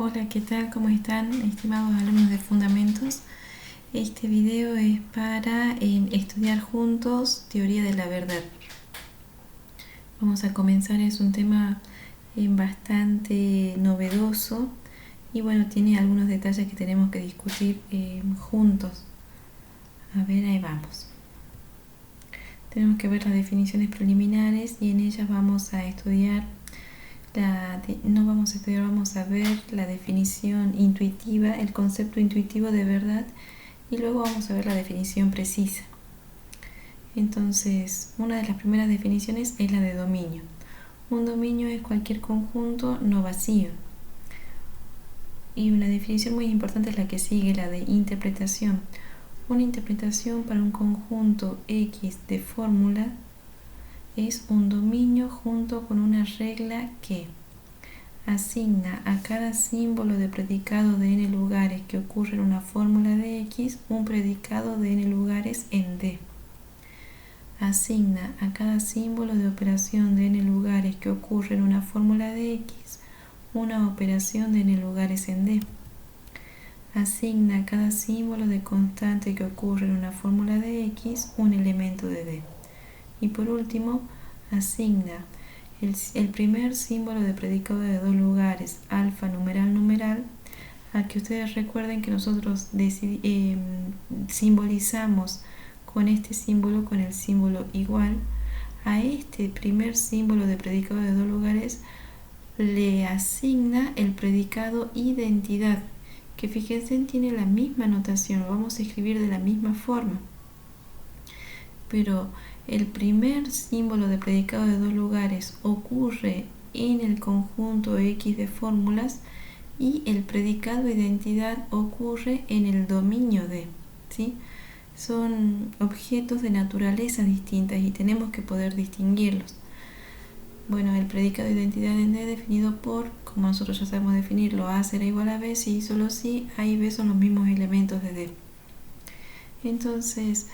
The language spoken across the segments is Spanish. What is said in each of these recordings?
Hola, ¿qué tal? ¿Cómo están, estimados alumnos de Fundamentos? Este video es para estudiar juntos teoría de la verdad. Vamos a comenzar, es un tema bastante novedoso y bueno, tiene algunos detalles que tenemos que discutir juntos. A ver, ahí vamos. Tenemos que ver las definiciones preliminares y en ellas vamos a estudiar vamos a ver la definición intuitiva, el concepto intuitivo de verdad, y luego vamos a ver la definición precisa. Entonces, una de las primeras definiciones es la de dominio. Un dominio es cualquier conjunto no vacío. Y una definición muy importante es la que sigue, la de interpretación. Una interpretación para un conjunto X de fórmula es un dominio junto con una regla que asigna a cada símbolo de predicado de n lugares que ocurre en una fórmula de X un predicado de n lugares en D. Asigna a cada símbolo de operación de n lugares que ocurre en una fórmula de X una operación de n lugares en D. Asigna a cada símbolo de constante que ocurre en una fórmula de X un elemento de D. Y por último, asigna el primer símbolo de predicado de dos lugares, alfa numeral numeral, a que ustedes recuerden que nosotros simbolizamos con este símbolo, con el símbolo igual. A este primer símbolo de predicado de dos lugares le asigna el predicado identidad, que fíjense tiene la misma notación, lo vamos a escribir de la misma forma. Pero el primer símbolo de predicado de dos lugares ocurre en el conjunto X de fórmulas y el predicado identidad ocurre en el dominio de, ¿sí? Son objetos de naturaleza distintas y tenemos que poder distinguirlos. Bueno, el predicado identidad en D definido por, como nosotros ya sabemos definirlo, A será igual a B si y solo si A y B son los mismos elementos de D. Entonces,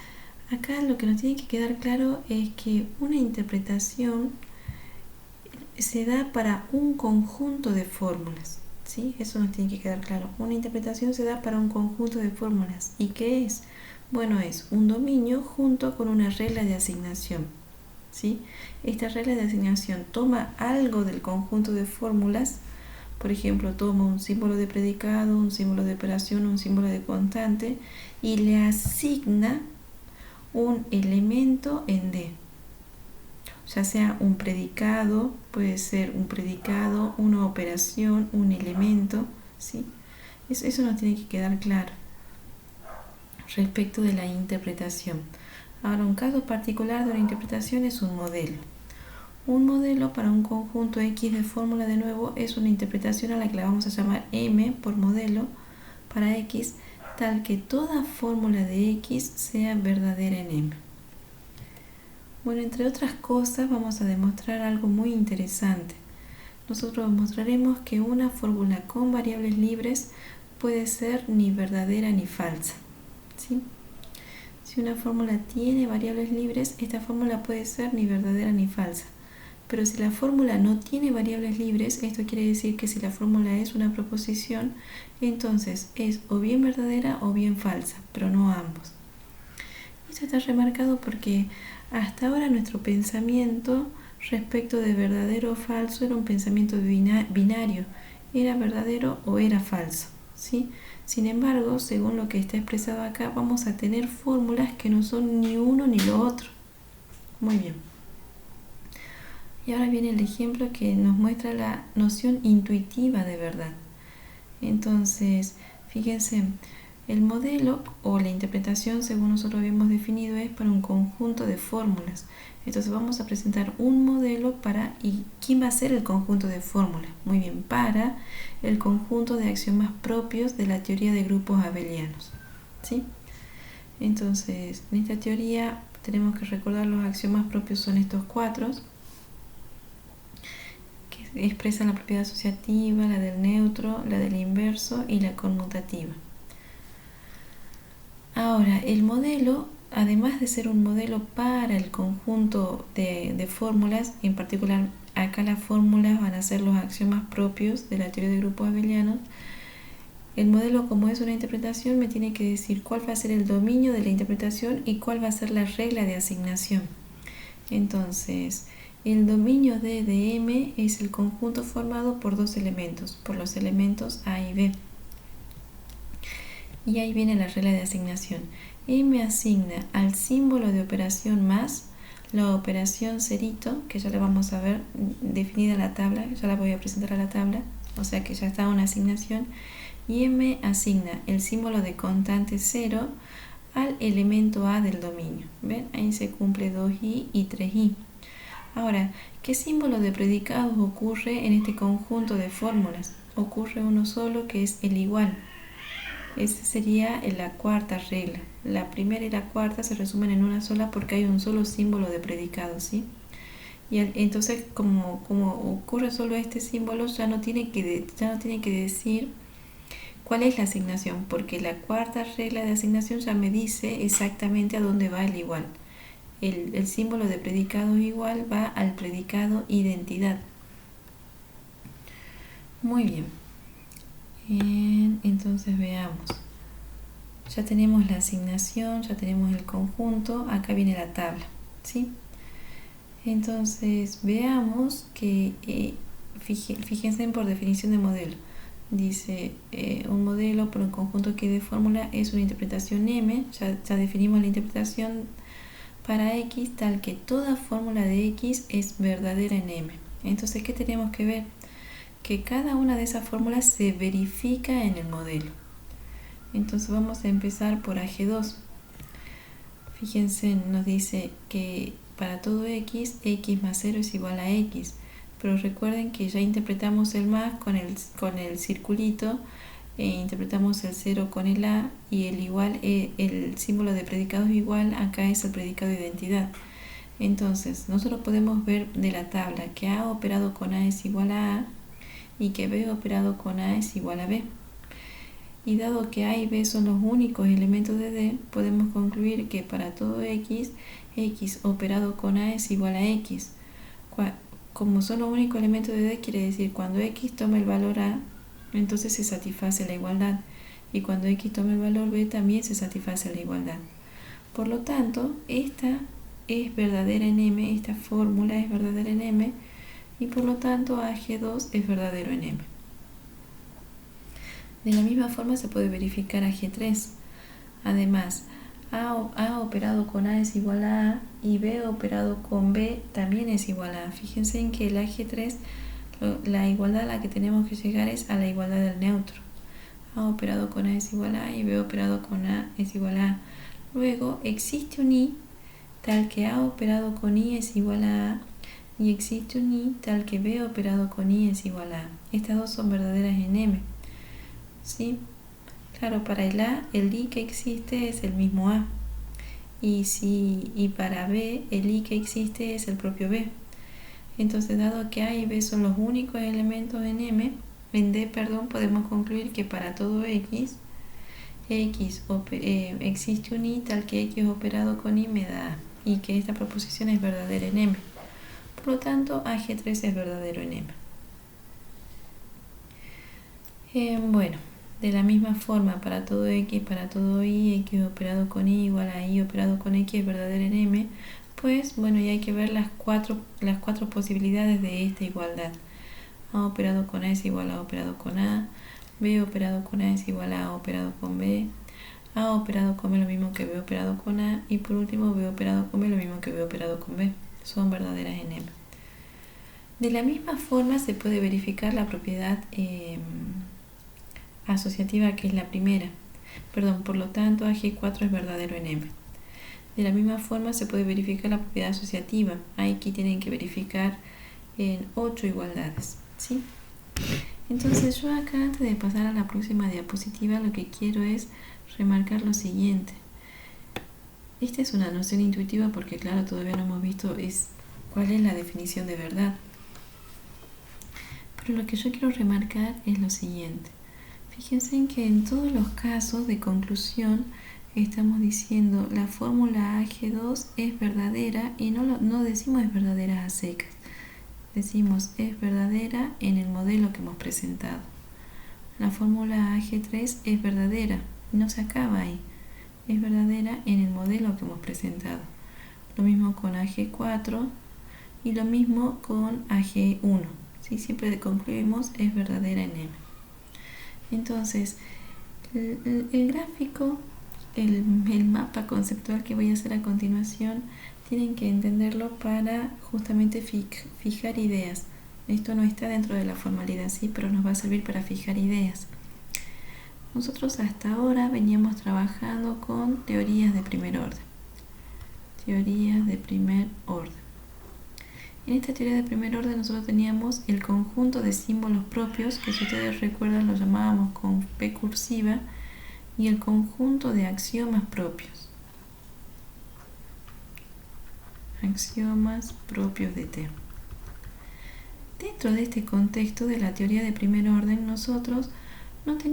acá lo que nos tiene que quedar claro es que una interpretación se da para un conjunto de fórmulas, ¿sí? Eso nos tiene que quedar claro. Una interpretación se da para un conjunto de fórmulas. ¿Y qué es? Bueno, es un dominio junto con una regla de asignación, ¿sí? Esta regla de asignación toma algo del conjunto de fórmulas, por ejemplo, toma un símbolo de predicado, un símbolo de operación, un símbolo de constante y le asigna un elemento en D, ya sea un predicado, puede ser un predicado, una operación, un elemento, ¿sí? Eso nos tiene que quedar claro respecto de la interpretación. Ahora, un caso particular de una interpretación es un modelo. Un modelo para un conjunto X de fórmula, de nuevo, es una interpretación a la que la vamos a llamar M por modelo para X, tal que toda fórmula de X sea verdadera en M. Bueno, entre otras cosas vamos a demostrar algo muy interesante. Nosotros mostraremos que una fórmula con variables libres puede ser ni verdadera ni falsa, ¿sí? Si una fórmula tiene variables libres, esta fórmula puede ser ni verdadera ni falsa. Pero si la fórmula no tiene variables libres, esto quiere decir que si la fórmula es una proposición, entonces es o bien verdadera o bien falsa, pero no ambos. Esto está remarcado porque hasta ahora nuestro pensamiento respecto de verdadero o falso era un pensamiento binario, era verdadero o era falso, ¿sí? Sin embargo, según lo que está expresado acá, vamos a tener fórmulas que no son ni uno ni lo otro. Muy bien. Y ahora viene el ejemplo que nos muestra la noción intuitiva de verdad. Entonces, fíjense, el modelo o la interpretación, según nosotros habíamos definido, es para un conjunto de fórmulas. Entonces vamos a presentar un modelo para, ¿y quién va a ser el conjunto de fórmulas? Muy bien, para el conjunto de axiomas propios de la teoría de grupos abelianos, ¿sí? Entonces, en esta teoría tenemos que recordar los axiomas propios son estos cuatro, que expresan la propiedad asociativa, la del neutro, la del inverso y la conmutativa. Ahora, el modelo, además de ser un modelo para el conjunto de fórmulas, en particular acá las fórmulas van a ser los axiomas propios de la teoría de grupos abelianos. El modelo, como es una interpretación, me tiene que decir cuál va a ser el dominio de la interpretación y cuál va a ser la regla de asignación. Entonces, el dominio de M es el conjunto formado por dos elementos, por los elementos A y B. Y ahí viene la regla de asignación. M asigna al símbolo de operación más la operación cerito, que ya la vamos a ver definida en la tabla, ya la voy a presentar a la tabla, o sea que ya está una asignación. Y M asigna el símbolo de constante 0 al elemento A del dominio. ¿Ven? Ahí se cumple 2i y 3i. Ahora, ¿qué símbolo de predicados ocurre en este conjunto de fórmulas? Ocurre uno solo, que es el igual. Esa sería la cuarta regla. La primera y la cuarta se resumen en una sola porque hay un solo símbolo de predicado, ¿sí? Y entonces, como ocurre solo este símbolo, ya no tiene que decir cuál es la asignación, porque la cuarta regla de asignación ya me dice exactamente a dónde va el igual. El símbolo de predicado igual va al predicado identidad. Muy bien. Entonces veamos. Ya tenemos la asignación, ya tenemos el conjunto, acá viene la tabla, ¿sí? Entonces veamos que, fíjense por definición de modelo. Dice, un modelo por un conjunto que de fórmula es una interpretación M, ya definimos la interpretación para X, tal que toda fórmula de X es verdadera en M. Entonces, ¿qué tenemos que ver? Que cada una de esas fórmulas se verifica en el modelo. Entonces vamos a empezar por AG2. Fíjense, nos dice que para todo X, X más 0 es igual a X. Pero recuerden que ya interpretamos el más con el circulito, interpretamos el 0 con el A y el igual, el símbolo de predicados igual, acá es el predicado de identidad. Entonces, nosotros podemos ver de la tabla que A operado con A es igual a A y que B operado con A es igual a B. Y dado que A y B son los únicos elementos de D, podemos concluir que para todo X, X operado con A es igual a X. Como son los únicos elementos de D, quiere decir cuando X toma el valor A, entonces se satisface la igualdad. Y cuando X toma el valor B, también se satisface la igualdad. Por lo tanto, esta es verdadera en M, esta fórmula es verdadera en M, y por lo tanto AG2 es verdadero en M. De la misma forma se puede verificar AG3. Además, A operado con A es igual a A y B operado con B también es igual a A. Fíjense en que el AG3, la igualdad a la que tenemos que llegar es a la igualdad del neutro. A operado con A es igual a A y B operado con A es igual a A. Luego existe un I tal que A operado con I es igual a A y existe un I tal que B operado con I es igual a A. Estas dos son verdaderas en M. ¿Sí? Claro, para el A, el I que existe es el mismo A. Y para B, el I que existe es el propio B. Entonces, dado que A y B son los únicos elementos en D, podemos concluir que para todo X, existe un I tal que X operado con I me da A. Y que esta proposición es verdadera en M. Por lo tanto, AG3 es verdadero en M. Bueno. De la misma forma, para todo X, para todo Y, X operado con Y igual a Y operado con X es verdadera en M, pues bueno, ya hay que ver las cuatro posibilidades de esta igualdad. A operado con A es igual a operado con A, B operado con A es igual a operado con B, A operado con B lo mismo que B operado con A, y por último B operado con B lo mismo que B operado con B. Son verdaderas en M. De la misma forma se puede verificar la propiedad asociativa, que es la primera. Por lo tanto, AG4 es verdadero en M. De la misma forma se puede verificar la propiedad asociativa. Aquí tienen que verificar en 8 igualdades, ¿sí? Entonces yo acá, antes de pasar a la próxima diapositiva, lo que quiero es remarcar lo siguiente. Esta es una noción intuitiva porque claro, todavía no hemos visto cuál es la definición de verdad. Pero lo que yo quiero remarcar es lo siguiente. Fíjense en que en todos los casos de conclusión estamos diciendo la fórmula AG2 es verdadera y no decimos es verdadera a secas. decimos es verdadera en el modelo que hemos presentado. La fórmula AG3 es verdadera, no se acaba ahí, es verdadera en el modelo que hemos presentado. Lo mismo con AG4 y lo mismo con AG1. ¿Sí? Siempre concluimos es verdadera en M. Entonces, el gráfico, el mapa conceptual que voy a hacer a continuación, tienen que entenderlo para justamente fijar ideas. Esto no está dentro de la formalidad, sí, pero nos va a servir para fijar ideas. Nosotros hasta ahora veníamos trabajando con teorías de primer orden. Teorías de primer orden. En esta teoría de primer orden nosotros teníamos el conjunto de símbolos propios, que si ustedes recuerdan lo llamábamos con P cursiva, y el conjunto de axiomas propios. Axiomas propios de T. Dentro de este contexto de la teoría de primer orden, nosotros nunca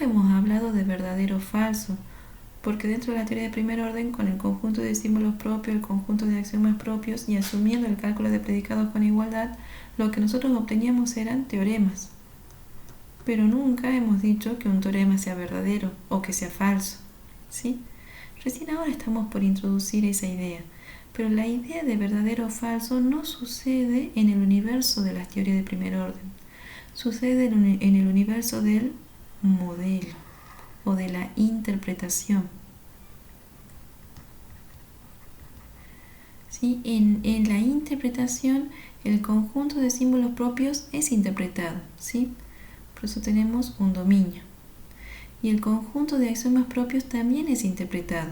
hemos hablado de verdadero o falso, porque dentro de la teoría de primer orden, con el conjunto de símbolos propios, el conjunto de axiomas propios y asumiendo el cálculo de predicados con igualdad, lo que nosotros obteníamos eran teoremas. Pero nunca hemos dicho que un teorema sea verdadero o que sea falso, ¿sí? Recién ahora estamos por introducir esa idea, pero la idea de verdadero o falso no sucede en el universo de las teorías de primer orden, sucede en el universo del modelo o de la interpretación. ¿Sí? En la interpretación, el conjunto de símbolos propios es interpretado, ¿sí? Por eso tenemos un dominio. Y el conjunto de axiomas propios también es interpretado.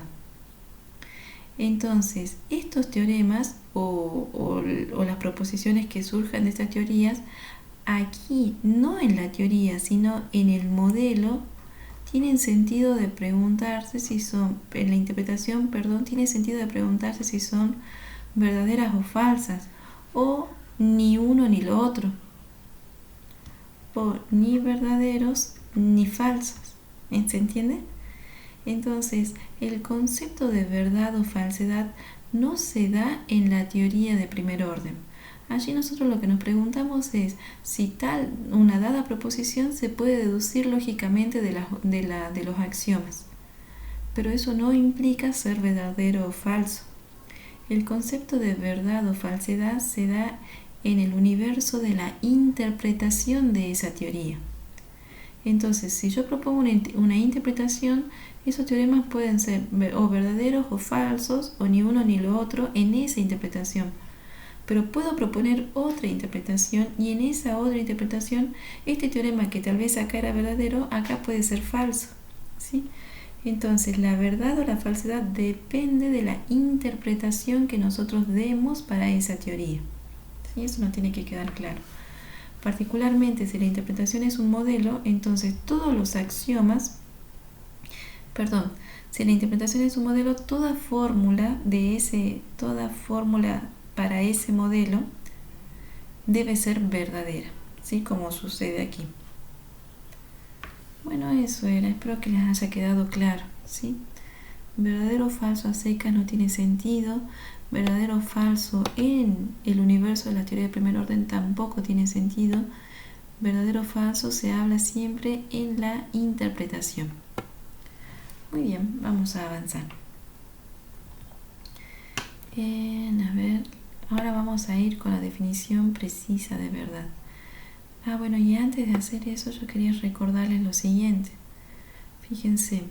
Entonces, estos teoremas o las proposiciones que surjan de estas teorías, aquí, no en la teoría, sino en el modelo, tienen sentido de preguntarse si son, en la interpretación, tiene sentido de preguntarse si son verdaderas o falsas, o ni uno ni lo otro, o ni verdaderos ni falsos. ¿Se entiende? Entonces, el concepto de verdad o falsedad no se da en la teoría de primer orden. Allí nosotros lo que nos preguntamos es si una dada proposición se puede deducir lógicamente de los axiomas. Pero eso no implica ser verdadero o falso. El concepto de verdad o falsedad se da en el universo de la interpretación de esa teoría. Entonces, si yo propongo una interpretación, esos teoremas pueden ser o verdaderos o falsos, o ni uno ni lo otro en esa interpretación. Pero puedo proponer otra interpretación y en esa otra interpretación este teorema que tal vez acá era verdadero, acá puede ser falso, ¿sí? Entonces la verdad o la falsedad depende de la interpretación que nosotros demos para esa teoría, ¿sí? Eso nos tiene que quedar claro. Particularmente si la interpretación es un modelo, entonces todos los axiomas, si la interpretación es un modelo, toda fórmula para ese modelo debe ser verdadera, ¿sí? Como sucede aquí. Bueno, eso era, espero que les haya quedado claro, ¿sí? Verdadero o falso a secas no tiene sentido, verdadero o falso en el universo de la teoría de primer orden tampoco tiene sentido, verdadero o falso se habla siempre en la interpretación. Muy bien, vamos a avanzar. A ver, ahora vamos a ir con la definición precisa de verdad. Bueno, y antes de hacer eso yo quería recordarles lo siguiente. Fíjense,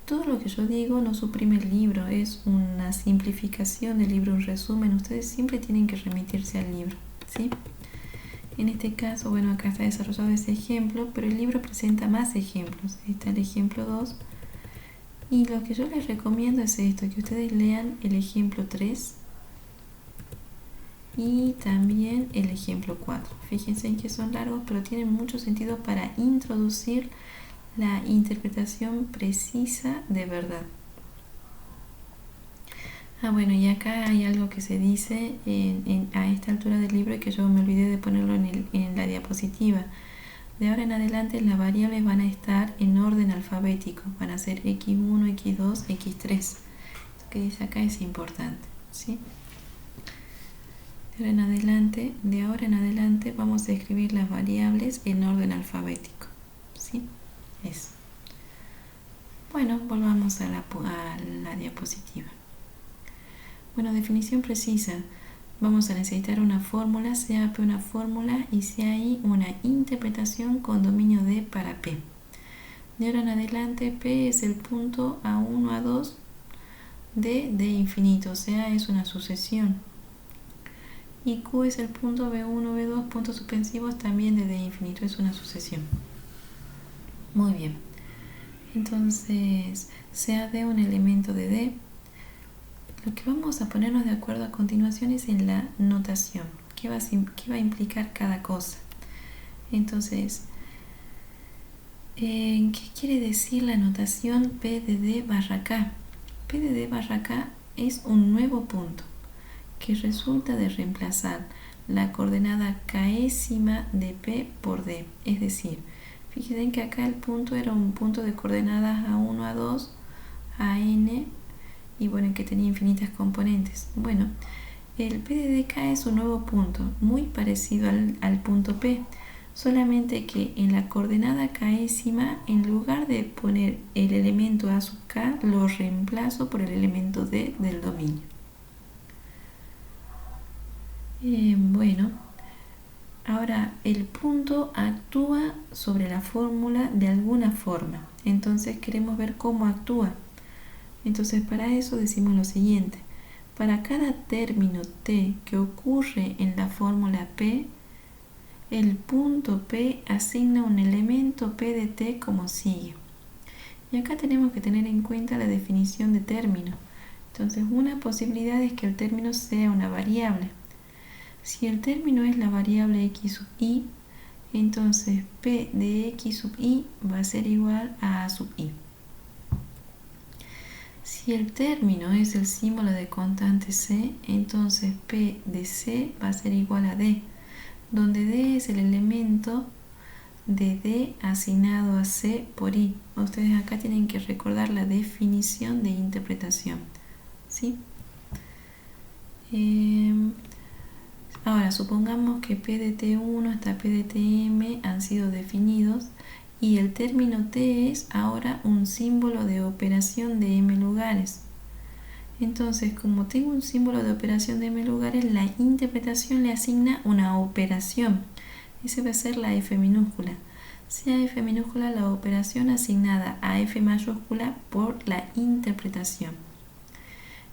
todo lo que yo digo no suprime el libro, es una simplificación del libro, un resumen. Ustedes siempre tienen que remitirse al libro, ¿sí? En este caso, bueno, acá está desarrollado ese ejemplo, pero el libro presenta más ejemplos. Está el ejemplo 2. Y lo que yo les recomiendo es esto, que ustedes lean el ejemplo 3 y también el ejemplo 4. Fíjense en que son largos, pero tienen mucho sentido para introducir la interpretación precisa de verdad. Bueno, y acá hay algo que se dice a esta altura del libro y que yo me olvidé de ponerlo en la diapositiva. De ahora en adelante las variables van a estar en orden alfabético, van a ser x1, x2, x3. Esto que dice acá es importante, ¿sí? De ahora en adelante vamos a escribir las variables en orden alfabético. ¿Sí? Eso. Bueno, volvamos a la diapositiva. Bueno, definición precisa. Vamos a necesitar una fórmula, sea P una fórmula y sea I una interpretación con dominio D para P. De ahora en adelante P es el punto A1, A2 de D infinito, o sea, es una sucesión. Y Q es el punto B1, B2, puntos suspensivos también de D infinito, es una sucesión. Muy bien. Entonces, sea D un elemento de D. Lo que vamos a ponernos de acuerdo a continuación es en la notación. ¿Qué va a implicar cada cosa? Entonces, ¿qué quiere decir la notación P de D barra K? P de D barra K es un nuevo punto que resulta de reemplazar la coordenada késima de P por D. Es decir, fíjense que acá el punto era un punto de coordenadas A1, A2, AN, y bueno, que tenía infinitas componentes. Bueno, el P de DK es un nuevo punto, muy parecido al punto P, solamente que en la coordenada késima, en lugar de poner el elemento A sub K, lo reemplazo por el elemento D del dominio. Bueno, ahora el punto actúa sobre la fórmula de alguna forma, entonces queremos ver cómo actúa. Entonces para eso decimos lo siguiente: para cada término T que ocurre en la fórmula P, el punto P asigna un elemento P de T como sigue. Y acá tenemos que tener en cuenta la definición de término. Entonces una posibilidad es que el término sea una variable. Si el término es la variable x sub i, entonces P de x sub i va a ser igual a sub i. Si el término es el símbolo de constante c, entonces P de c va a ser igual a D, donde D es el elemento de D asignado a C por I. Ustedes acá tienen que recordar la definición de interpretación, ¿sí? Ahora, supongamos que P de T1 hasta P de Tm han sido definidos y el término T es ahora un símbolo de operación de m lugares. Entonces, como tengo un símbolo de operación de m lugares, la interpretación le asigna una operación. Esa va a ser la f minúscula. Sea f minúscula la operación asignada a f mayúscula por la interpretación.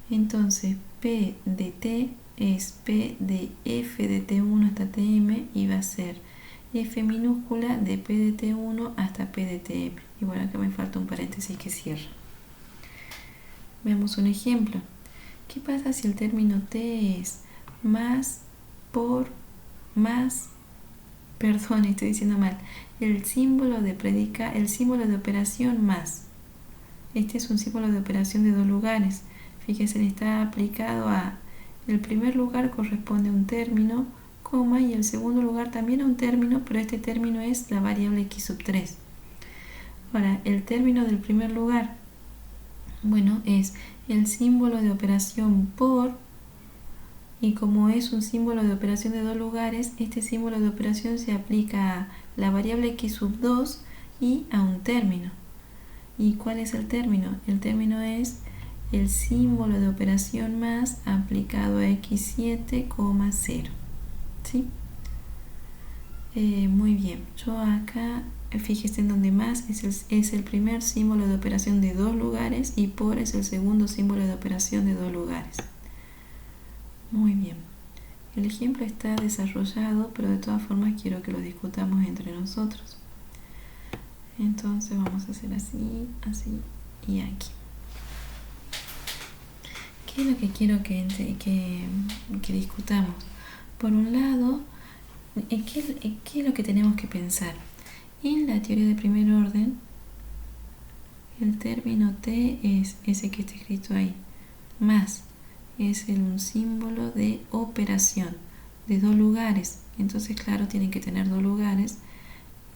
Entonces, P de T es P de f de T1 hasta Tm y va a ser f minúscula de P de T1 hasta P de Tm. Y bueno, acá me falta un paréntesis que cierra. Veamos un ejemplo. ¿Qué pasa si el término T es más por más, perdón, estoy diciendo mal, el símbolo de operación más? Este es un símbolo de operación de dos lugares. Fíjense, está aplicado a el primer lugar corresponde a un término, coma, y el segundo lugar también a un término, pero este término es la variable x sub 3. Ahora, el término del primer lugar, bueno, es el símbolo de operación por, y como es un símbolo de operación de dos lugares, este símbolo de operación se aplica a la variable x sub 2 y a un término. ¿Y cuál es el término? El término es el símbolo de operación más aplicado a x7, 0. ¿Sí? Muy bien. Yo acá, fíjense en donde más es el primer símbolo de operación de dos lugares y por es el segundo símbolo de operación de dos lugares. Muy bien. El ejemplo está desarrollado, pero de todas formas quiero que lo discutamos entre nosotros. Entonces vamos a hacer así, así y aquí. ¿Qué es lo que quiero que discutamos? Por un lado, ¿qué es lo que tenemos que pensar? En la teoría de primer orden, el término T es ese que está escrito ahí, más es un símbolo de operación de dos lugares. Entonces, claro, tienen que tener dos lugares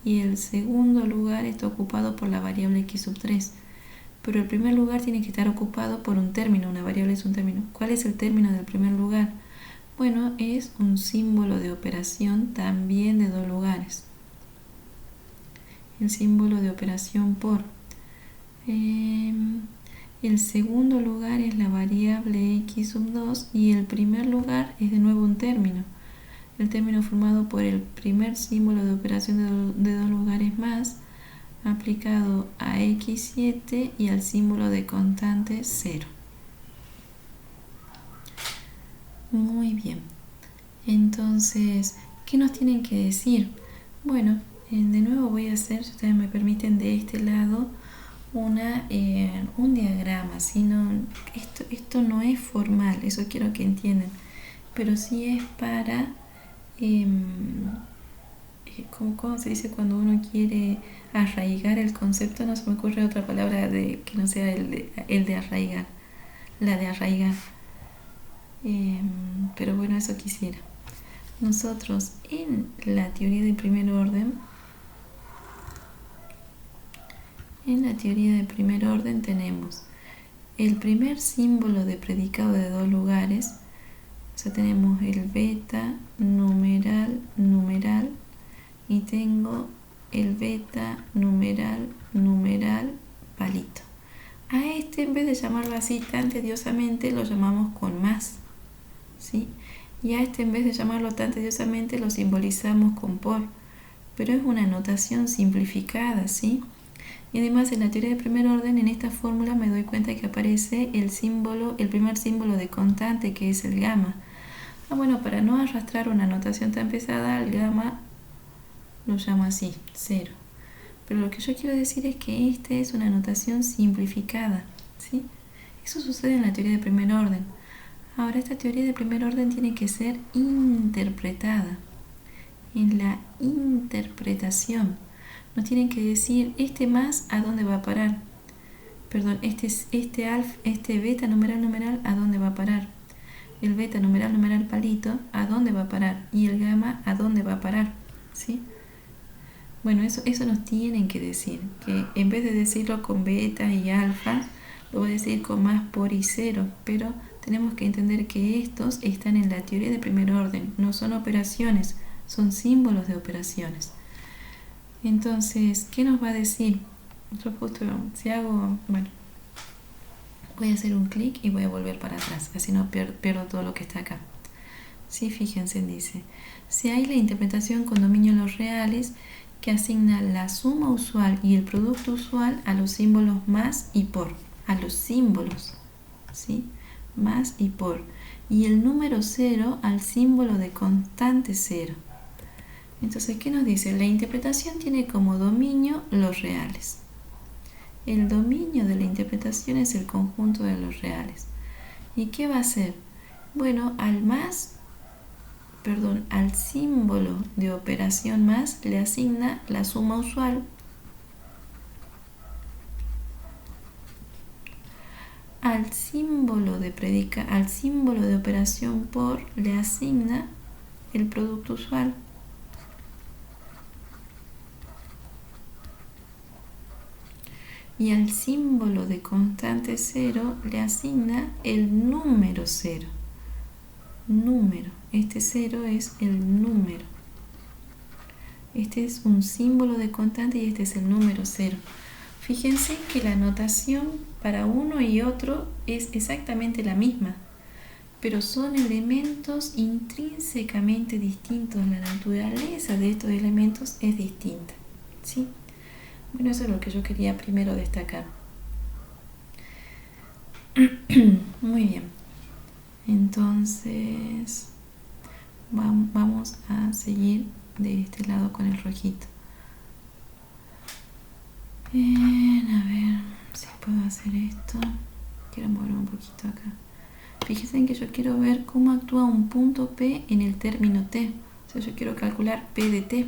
y el segundo lugar está ocupado por la variable x sub 3. Pero el primer lugar tiene que estar ocupado por un término, una variable es un término. ¿Cuál es el término del primer lugar? Bueno, es un símbolo de operación también de dos lugares. El símbolo de operación por. El segundo lugar es la variable x sub 2 y el primer lugar es de nuevo un término. El término formado por el primer símbolo de operación de dos lugares más aplicado a x7 y al símbolo de constante 0. Muy bien. Entonces, ¿qué nos tienen que decir? Bueno, de nuevo voy a hacer, si ustedes me permiten, de este lado un diagrama. ¿Sí? Esto no es formal, eso quiero que entiendan, pero sí es para, ¿cómo se dice cuando uno quiere arraigar el concepto? No se me ocurre otra palabra que no sea el de arraigar, la de arraigar. Pero bueno, eso quisiera. Nosotros en la teoría de primer orden, tenemos el primer símbolo de predicado de dos lugares, o sea, tenemos el beta numeral numeral y tengo el beta numeral numeral palito. A este, en vez de llamarlo así tan tediosamente, lo llamamos con más, ¿sí? Y a este, en vez de llamarlo tan tediosamente, lo simbolizamos con por, pero es una notación simplificada, ¿sí? Y además, en la teoría de primer orden, en esta fórmula me doy cuenta que aparece el primer símbolo de constante, que es el gamma. Bueno, para no arrastrar una notación tan pesada, el gamma lo llamo así, 0. Pero lo que yo quiero decir es que esta es una notación simplificada, ¿sí? Eso sucede en la teoría de primer orden. Ahora, esta teoría de primer orden tiene que ser interpretada. En la interpretación nos tienen que decir este más a dónde va a parar. Perdón, este beta numeral numeral a dónde va a parar. El beta numeral numeral palito a dónde va a parar. Y el gamma a dónde va a parar, ¿sí? Bueno, eso nos tienen que decir, que en vez de decirlo con beta y alfa, lo voy a decir con más, por y 0, pero tenemos que entender que estos están en la teoría de primer orden, no son operaciones, son símbolos de operaciones. Entonces, ¿qué nos va a decir? Si hago, bueno, voy a hacer un clic y voy a volver para atrás, así no pierdo todo lo que está acá. Sí, fíjense, dice, si hay la interpretación con dominio en los reales, que asigna la suma usual y el producto usual a los símbolos más y por, a los símbolos, ¿sí? Más y por, y el número 0 al símbolo de constante 0. Entonces, ¿qué nos dice? La interpretación tiene como dominio los reales. El dominio de la interpretación es el conjunto de los reales. ¿Y qué va a hacer? Bueno, al símbolo de operación más le asigna la suma usual, al símbolo de operación por le asigna el producto usual, y al símbolo de constante 0 le asigna el número 0. Número, este 0 es el número. Este es un símbolo de constante y este es el número 0. Fíjense que la notación para uno y otro es exactamente la misma, pero son elementos intrínsecamente distintos. La naturaleza de estos elementos es distinta, ¿sí? Bueno, eso es lo que yo quería primero destacar. Muy bien. Entonces, vamos a seguir de este lado con el rojito. Bien, a ver si puedo hacer esto. Quiero mover un poquito acá. Fíjense en que yo quiero ver cómo actúa un punto P en el término T. O sea, yo quiero calcular P de T.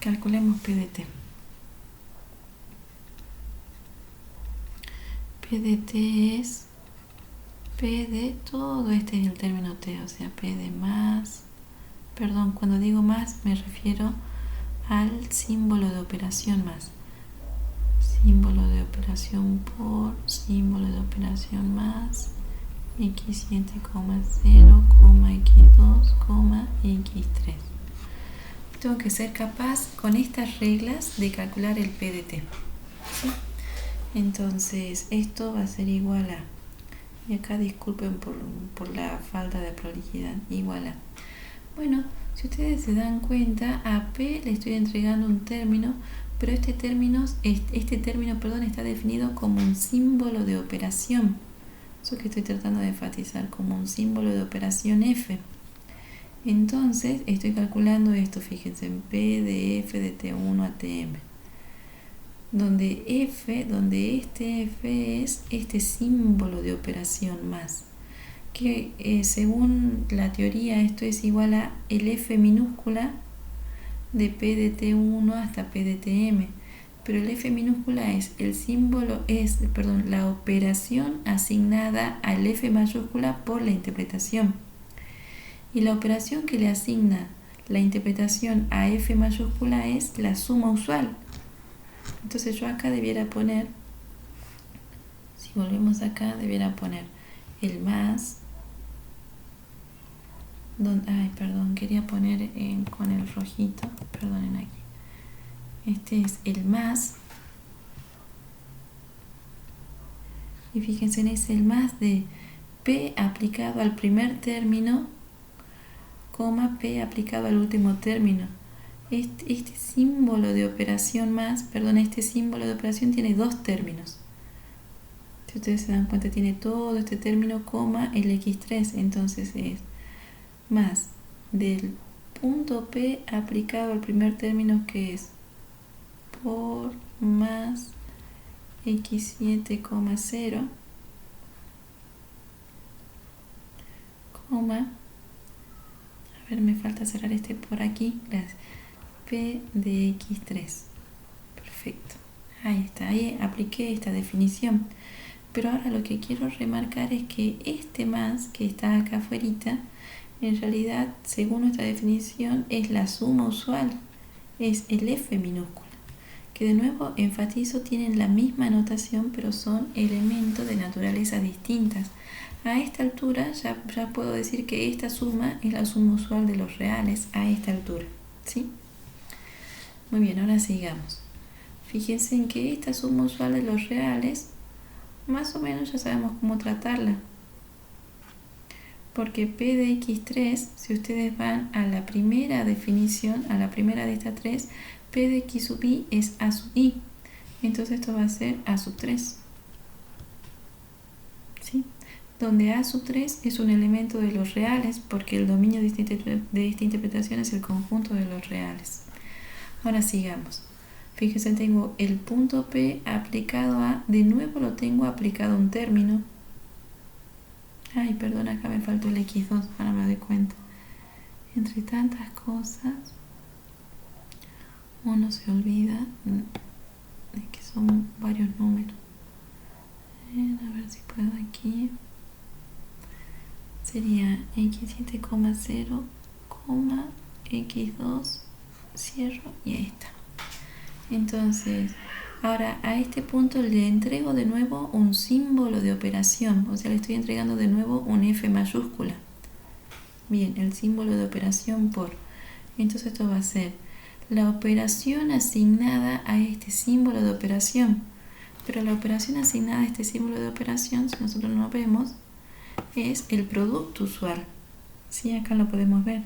Calculemos P de T. P de T es P de todo, este es el término T, o sea, P de más. Perdón, cuando digo más me refiero al símbolo de operación más. Símbolo de operación por, símbolo de operación más x7,0, x2, x3. Tengo que ser capaz con estas reglas de calcular el P de t. ¿Sí? Entonces esto va a ser igual a, y acá disculpen por la falta de prolijidad, igual a, bueno, si ustedes se dan cuenta, a P le estoy entregando un término, pero este término, está definido como un símbolo de operación. Eso que estoy tratando de enfatizar, como un símbolo de operación F. Entonces estoy calculando esto, fíjense, en P de F de T1 a Tm. Donde este F es este símbolo de operación más. Que según la teoría esto es igual a el F minúscula de P de T1 hasta P de Tm. Pero el F minúscula es la operación asignada al F mayúscula por la interpretación. Y la operación que le asigna la interpretación a F mayúscula es la suma usual. Entonces yo acá debiera poner, si volvemos acá, debiera poner el más, quería poner con el rojito, perdonen aquí. Este es el más, y fíjense, es el más de P aplicado al primer término, P aplicado al último término. Este símbolo de operación este símbolo de operación tiene dos términos. Si ustedes se dan cuenta, tiene todo este término, el x3, entonces es más del punto P aplicado al primer término, que es por más x7,0, me falta cerrar este por aquí, gracias, P de x3. Perfecto, ahí está, ahí apliqué esta definición. Pero ahora lo que quiero remarcar es que este más que está acá afuera, en realidad, según nuestra definición, es la suma usual, es el F minúscula, que de nuevo enfatizo, tienen la misma notación, pero son elementos de naturaleza distintas. A esta altura ya puedo decir que esta suma es la suma usual de los reales a esta altura, ¿sí? Muy bien, ahora sigamos. Fíjense en que esta suma usual de los reales, más o menos ya sabemos cómo tratarla. Porque P de x3, si ustedes van a la primera definición, a la primera de estas tres, P de x sub i es a sub i. Entonces esto va a ser a sub 3. ¿Sí? Donde a sub 3 es un elemento de los reales, porque el dominio de esta interpretación es el conjunto de los reales. Ahora sigamos. Fíjense, tengo el punto P aplicado a, de nuevo lo tengo aplicado a un término. Ay, perdón, acá me faltó el x2, ahora me doy cuenta. Entre tantas cosas, uno se olvida de que son varios números. A ver si puedo aquí. Sería x7,0, x2, cierro y ahí está. Entonces, ahora a este punto le entrego de nuevo un símbolo de operación, o sea, le estoy entregando de nuevo un F mayúscula. Bien, el símbolo de operación por. Entonces esto va a ser la operación asignada a este símbolo de operación. Pero la operación asignada a este símbolo de operación, si nosotros no lo vemos, es el producto usual. ¿Sí? Acá lo podemos ver.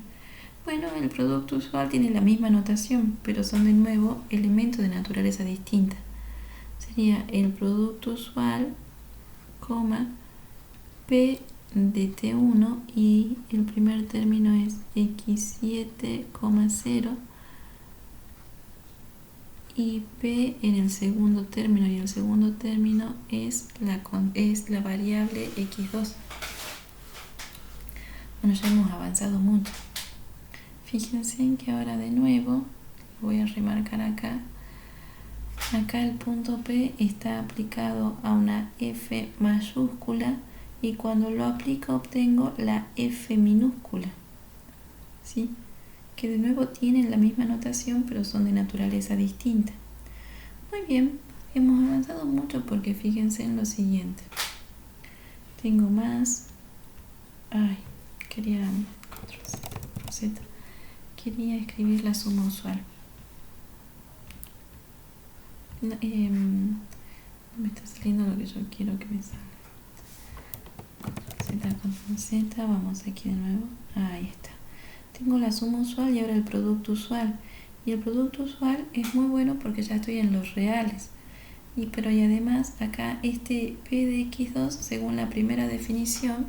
Bueno, el producto usual tiene la misma notación, pero son de nuevo elementos de naturaleza distinta. Sería el producto usual, P de T1, y el primer término es x7,0 y P en el segundo término, y el segundo término es la variable x2. Bueno, ya hemos avanzado mucho. Fíjense en que ahora de nuevo, voy a remarcar acá el punto P está aplicado a una F mayúscula, y cuando lo aplico obtengo la F minúscula, ¿sí? Que de nuevo tienen la misma notación, pero son de naturaleza distinta. Muy bien, hemos avanzado mucho, porque fíjense en lo siguiente. Tengo más Ay, quería Z. Quería escribir la suma usual. No, me está saliendo lo que yo quiero que me salga. Z con Z, vamos aquí de nuevo. Ahí está. Tengo la suma usual y ahora el producto usual. Y el producto usual es muy bueno porque ya estoy en los reales. Pero además acá este P de X2, según la primera definición,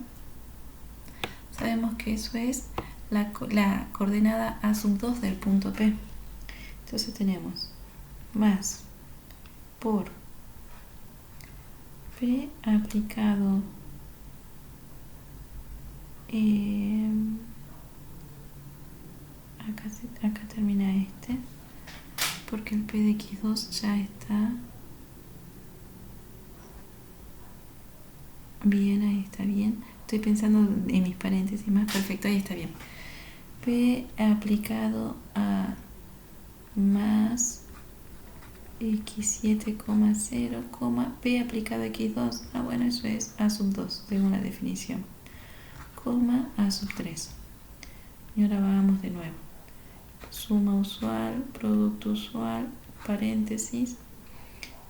sabemos que eso es la coordenada A sub 2 del punto P. Entonces tenemos más por P aplicado acá termina este, porque el P de X2 ya está bien, ahí está bien. Estoy pensando en mis paréntesis más, perfecto, ahí está bien. P aplicado a más x7,0, P aplicado a x2, bueno, eso es A sub 2, según la definición, coma A sub 3. Y ahora vamos de nuevo. Suma usual, producto usual, paréntesis.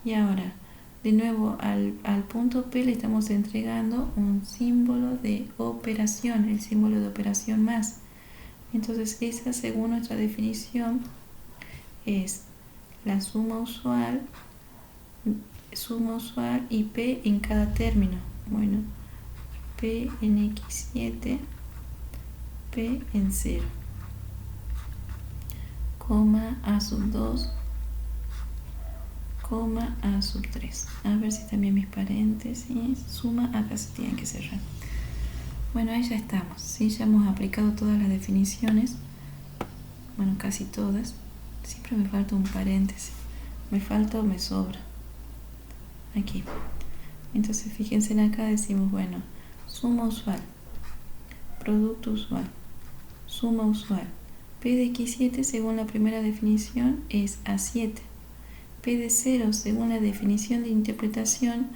Y ahora, de nuevo, al punto P le estamos entregando un símbolo de operación, el símbolo de operación más. Entonces, esa, según nuestra definición, es la suma usual y P en cada término. Bueno, P en X7, P en 0, coma A sub 2, coma A sub 3. A ver si también mis paréntesis, suma, acá se tienen que cerrar. Bueno, ahí ya estamos, ¿sí? Ya hemos aplicado todas las definiciones, bueno, casi todas. Siempre me falta un paréntesis, me falta o me sobra. Aquí. Entonces fíjense en acá, decimos, bueno, suma usual, producto usual, suma usual. P de X7 según la primera definición es A7. P de 0 según la definición de interpretación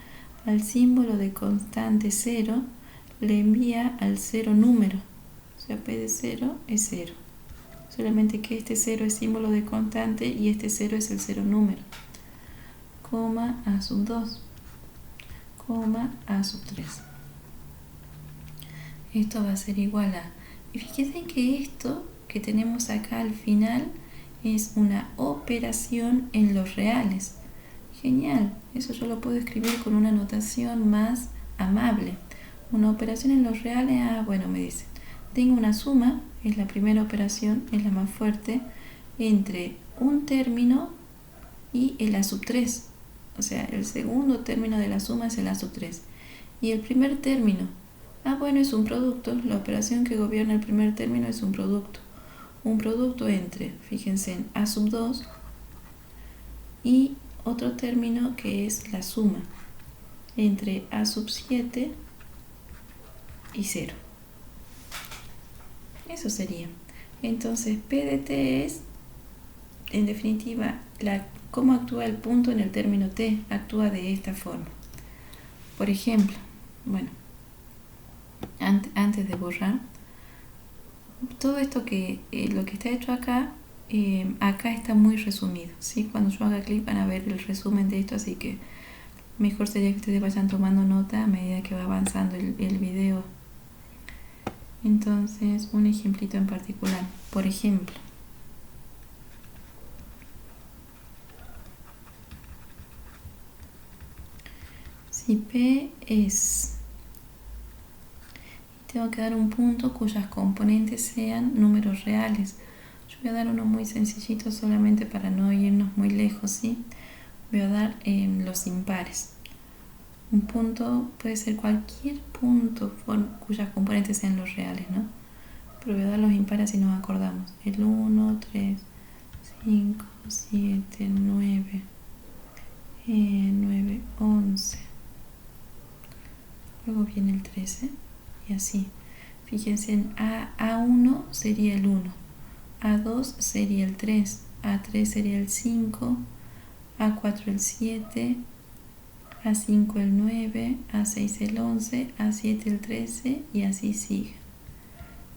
al símbolo de constante 0 le envía al 0 número. O sea, P de 0 es 0. Solamente que este 0 es símbolo de constante y este 0 es el 0 número. Coma A sub 2. Coma A sub 3. Esto va a ser igual a... Y fíjense que esto que tenemos acá al final es una operación en los reales. Genial, eso yo lo puedo escribir con una notación más amable. Una operación en los reales, bueno, me dicen, tengo una suma, es la primera operación, es la más fuerte, entre un término y el A sub 3. O sea, el segundo término de la suma es el A sub 3. Y el primer término, bueno, es un producto, la operación que gobierna el primer término es un producto. Un producto entre, fíjense, en A sub 2 y otro término que es la suma entre A sub 7 y 0. Eso sería. Entonces, P de T es, en definitiva, cómo actúa el punto en el término T. Actúa de esta forma. Por ejemplo, bueno, antes de borrar, todo esto que lo que está hecho acá, acá está muy resumido, ¿sí? Cuando yo haga clic van a ver el resumen de esto, así que mejor sería que ustedes vayan tomando nota a medida que va avanzando el video. Entonces, un ejemplito en particular. Por ejemplo, si P es... tengo que dar un punto cuyas componentes sean números reales. Yo voy a dar uno muy sencillito solamente para no irnos muy lejos, ¿sí? Voy a dar los impares. Un punto puede ser cualquier punto cuyas componentes sean los reales, ¿no? Pero voy a dar los impares si nos acordamos. El 1, 3, 5, 7, 9, 9, 11. Luego viene el 13 y así. Fíjense, en A1 sería el 1, A2 sería el 3, A3 sería el 5, A4 el 7, A5 el 9, A6 el 11, A7 el 13 y así sigue.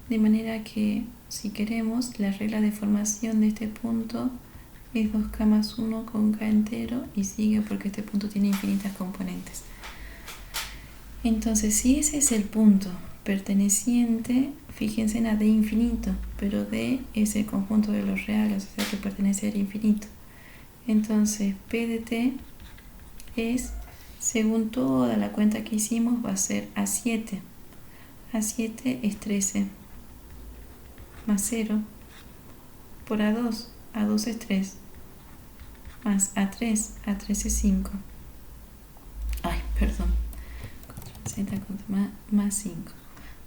De manera que si queremos, la regla de formación de este punto es 2k más 1 con k entero y sigue porque este punto tiene infinitas componentes. Entonces, si ese es el punto perteneciente, fíjense en la D infinito, pero D es el conjunto de los reales, o sea que pertenece al infinito. Entonces, P de T es, según toda la cuenta que hicimos, va a ser A7. A7 es 13 más 0 por A2. A2 es 3 más A3. A3 es 5. Ay, perdón. Z más 5.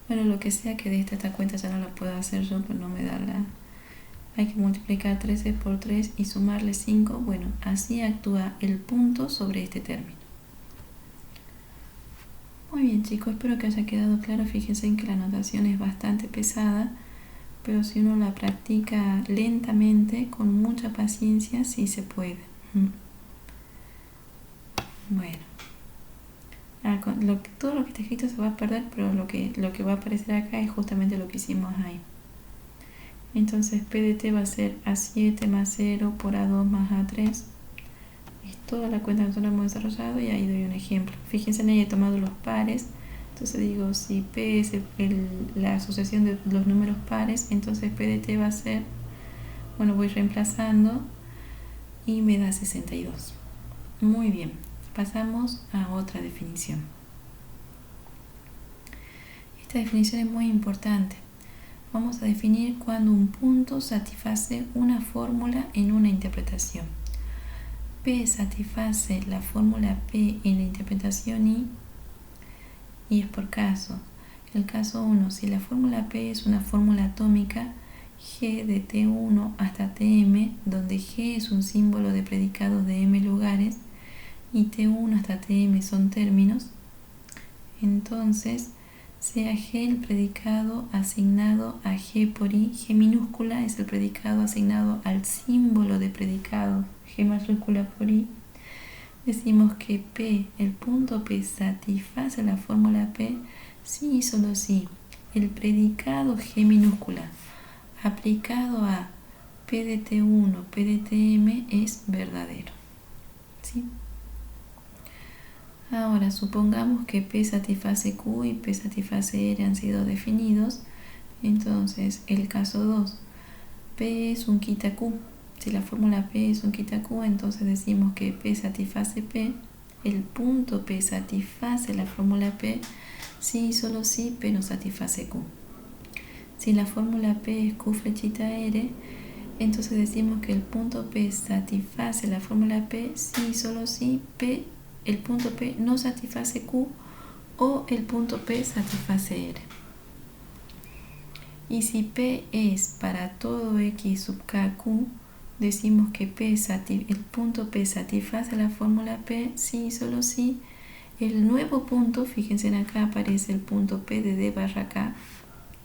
Bueno, lo que sea que de esta cuenta ya no la puedo hacer yo, pues no me da la... Hay que multiplicar 13 por 3 y sumarle 5. Bueno, así actúa el punto sobre este término. Muy bien, chicos, espero que haya quedado claro. Fíjense en que la notación es bastante pesada, pero si uno la practica lentamente, con mucha paciencia, sí se puede. Bueno. Todo lo que está escrito se va a perder, pero lo que va a aparecer acá es justamente lo que hicimos ahí. Entonces P de T va a ser A7 más 0 por A2 más A3. Es toda la cuenta que nosotros hemos desarrollado y ahí doy un ejemplo. Fíjense en ella he tomado los pares. Entonces digo, si P es la asociación de los números pares, entonces P de T va a ser, bueno, voy reemplazando y me da 62. Muy bien. Pasamos a otra definición. Esta definición es muy importante. Vamos a definir cuando un punto satisface una fórmula en una interpretación. P satisface la fórmula P en la interpretación I y es por caso. El caso 1, si la fórmula P es una fórmula atómica, G de T1 hasta Tm, donde G es un símbolo de predicados de m lugares, y T1 hasta Tm son términos, entonces sea G el predicado asignado a G por I. G minúscula es el predicado asignado al símbolo de predicado G mayúscula por I. Decimos que P, el punto P satisface la fórmula P si y solo si el predicado G minúscula aplicado a P de T1, P de Tm es verdadero. ¿Sí? Ahora, supongamos que P satisface Q y P satisface R han sido definidos. Entonces, el caso 2, P es un quita Q. Si la fórmula P es un quita Q, entonces decimos que P satisface P. El punto P satisface la fórmula P si y solo si P no satisface Q. Si la fórmula P es Q flechita R, entonces decimos que el punto P satisface la fórmula P si y solo si P, el punto P no satisface Q o el punto P satisface R. Y si P es para todo X sub K Q, decimos que el punto P satisface la fórmula P si y solo si el nuevo punto, fíjense en acá aparece el punto P de D barra K,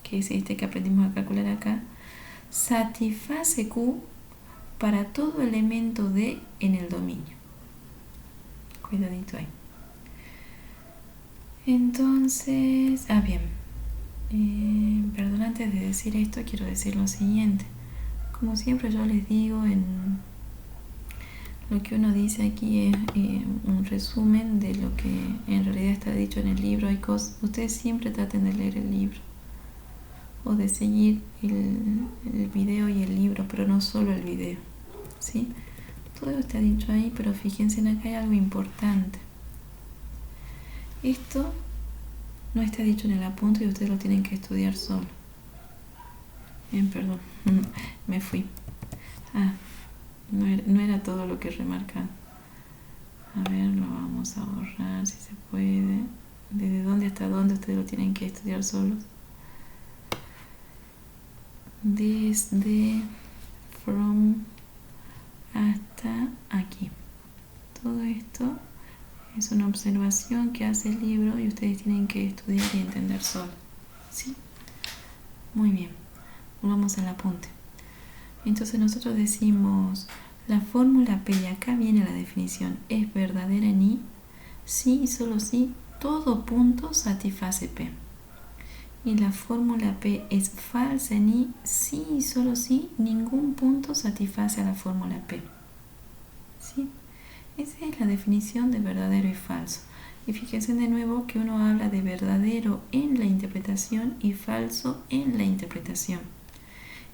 que es este que aprendimos a calcular acá, satisface Q para todo elemento D en el dominio. Cuidadito ahí. Entonces, bien. Perdón, antes de decir esto quiero decir lo siguiente. Como siempre yo les digo, lo que uno dice aquí es un resumen de lo que en realidad está dicho en el libro. Hay cosas, ustedes siempre traten de leer el libro o de seguir el video y el libro, pero no solo el video, ¿sí? Todo está dicho ahí, pero fíjense en acá hay algo importante. Esto no está dicho en el apunte y ustedes lo tienen que estudiar solo. Bien, perdón, me fui. No era todo lo que remarca. A ver, lo vamos a borrar si se puede. Desde dónde hasta dónde ustedes lo tienen que estudiar solos. Desde from hasta aquí. Todo esto es una observación que hace el libro y ustedes tienen que estudiar y entender solo. ¿Sí? Muy bien. Volvamos al apunte. Entonces nosotros decimos la fórmula P, y acá viene la definición, es verdadera en I si y solo si todo punto satisface P. Y la fórmula P es falsa en I si y solo si ningún punto satisface a la fórmula P. ¿Sí? Esa es la definición de verdadero y falso. Y fíjense de nuevo que uno habla de verdadero en la interpretación y falso en la interpretación.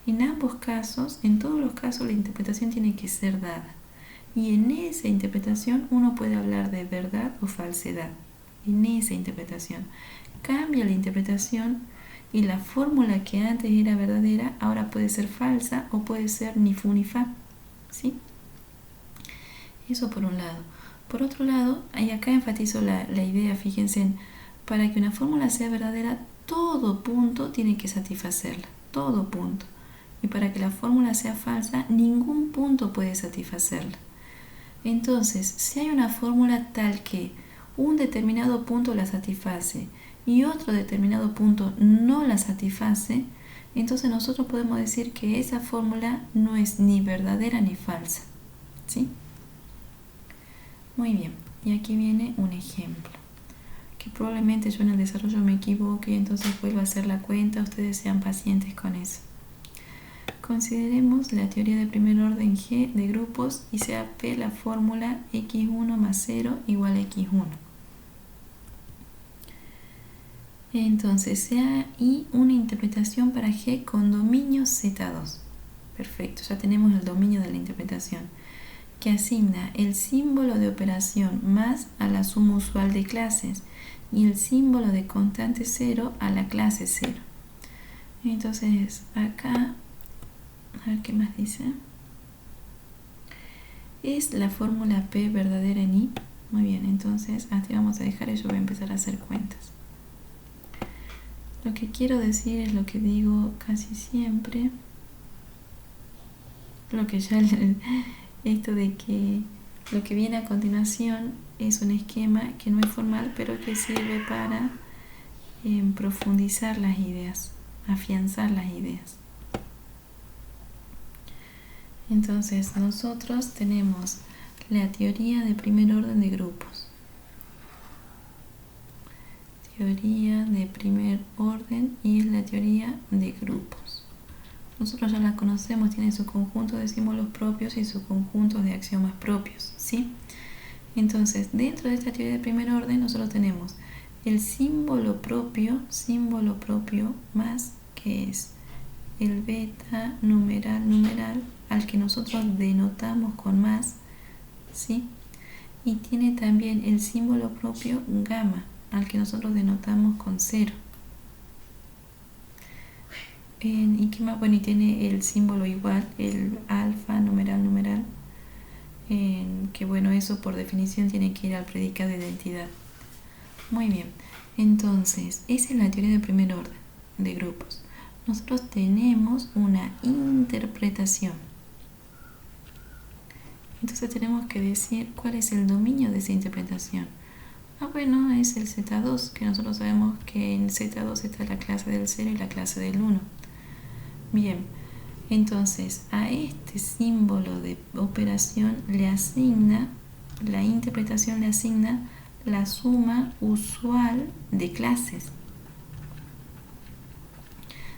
En ambos casos, en todos los casos, la interpretación tiene que ser dada. Y en esa interpretación uno puede hablar de verdad o falsedad. En esa interpretación. Cambia la interpretación y la fórmula que antes era verdadera ahora puede ser falsa o puede ser ni fu ni fa. ¿Sí? Eso por un lado. Por otro lado, y acá enfatizo la idea, fíjense, para que una fórmula sea verdadera, todo punto tiene que satisfacerla. Todo punto. Y para que la fórmula sea falsa, ningún punto puede satisfacerla. Entonces, si hay una fórmula tal que un determinado punto la satisface y otro determinado punto no la satisface, entonces nosotros podemos decir que esa fórmula no es ni verdadera ni falsa. ¿Sí? Muy bien, y aquí viene un ejemplo, que probablemente yo en el desarrollo me equivoque y entonces vuelvo a hacer la cuenta, ustedes sean pacientes con eso. Consideremos la teoría de primer orden G de grupos y sea P la fórmula x1 más 0 igual a x1. Entonces sea I una interpretación para G con dominio Z2. Perfecto, ya tenemos el dominio de la interpretación, que asigna el símbolo de operación más a la suma usual de clases y el símbolo de constante 0 a la clase 0. Entonces acá, a ver qué más dice. ¿Es la fórmula P verdadera en I? Muy bien, entonces así vamos a dejar y yo voy a empezar a hacer cuentas. Lo que quiero decir es lo que digo casi siempre. Lo que ya esto de que lo que viene a continuación es un esquema que no es formal, pero que sirve para profundizar las ideas, afianzar las ideas. Entonces nosotros tenemos la teoría de primer orden de grupos. Teoría de primer orden y es la teoría de grupos. Nosotros ya la conocemos, tiene su conjunto de símbolos propios y su conjunto de axiomas propios, ¿sí? Entonces, dentro de esta teoría de primer orden, nosotros tenemos el símbolo propio más, que es el beta numeral, al que nosotros denotamos con más, ¿sí? Y tiene también el símbolo propio gamma, al que nosotros denotamos con 0. ¿Y qué más? Bueno, y tiene el símbolo igual, el alfa numeral, que bueno, eso por definición tiene que ir al predicado de identidad. Muy bien, entonces, esa es la teoría de primer orden de grupos. Nosotros tenemos una interpretación. Entonces tenemos que decir cuál es el dominio de esa interpretación. Bueno, es el Z2, que nosotros sabemos que en Z2 está la clase del 0 y la clase del 1. Bien, entonces a este símbolo de operación le asigna, la interpretación le asigna la suma usual de clases.